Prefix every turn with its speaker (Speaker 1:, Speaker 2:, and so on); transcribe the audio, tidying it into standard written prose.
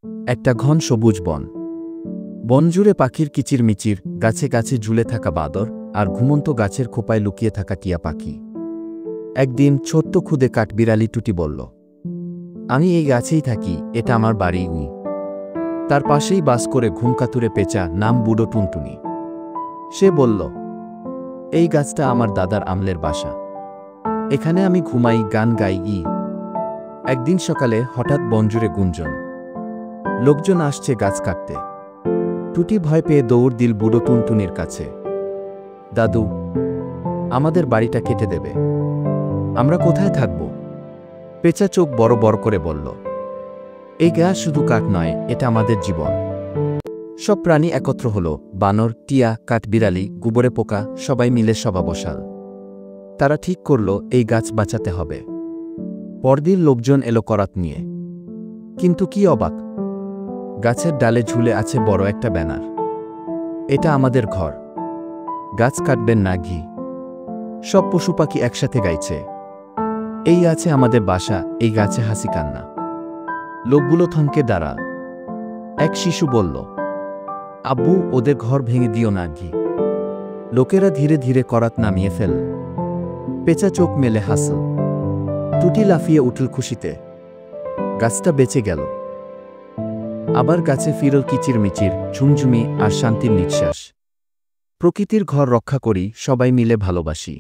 Speaker 1: একটা ঘন সবুজ বন। বন জুড়ে পাখির কিচিরমিচির, গাছে গাছে ঝুলে থাকা বাদর, আর ঘুমন্ত গাছের খোপায় লুকিয়ে থাকা টিয়া পাখি। একদিন ছোট্ট খুদে কাঠবিড়ালি টুটি বলল, আমি এই গাছেই থাকি, এটা আমার বাড়ি। তার পাশেই বাস করে ঘুমকাতুরে পেঁচা, নাম বুড়ো টুনটুনি। সে বলল, এই গাছটা আমার দাদার আমলের বাসা। এখানে আমি ঘুমাই, গান গাই। একদিন সকালে হঠাৎ বনজুড়ে গুঞ্জন, লোকজন আসছে গাছ কাটতে। টুটি ভয় পেয়ে দৌড় দিল বুড়ো টুনটুনির কাছে। দাদু, আমাদের বাড়িটা কেটে দেবে, আমরা কোথায় থাকব? পেঁচা চোখ বড় বড় করে বলল, এই গাছ শুধু কাঠ নয়, এটা আমাদের জীবন। সব প্রাণী একত্র হল, বানর, টিয়া, কাঠবিড়ালি, গুবরে পোকা, সবাই মিলে সভা বসাল। তারা ঠিক করল এই গাছ বাঁচাতে হবে। পরদিন লোকজন এলো করাত নিয়ে। কিন্তু কি অবাক! গাছের ডালে ঝুলে আছে বড় একটা ব্যানার, এটা আমাদের ঘর, গাছ কাটবেন না। সব পশু পাখি একসাথে গাইছে, এই আছে আমাদের বাসা, এই গাছে হাসি কান্না। লোকগুলো থমকে দাঁড়াল। এক শিশু বলল, আব্বু, ওদের ঘর ভেঙে দিও না। লোকেরা ধীরে ধীরে করাত নামিয়ে ফেলল। পেঁচা চোখ মেলে হাসল। টুটি লাফিয়ে উঠল খুশিতে। গাছটা বেঁচে গেল। আবার গাছে ফিরল কিচিরমিচির, ঝুমঝুমি আর শান্তির নিঃশ্বাস। প্রকৃতির ঘর রক্ষা করি, সবাই মিলে ভালোবাসি।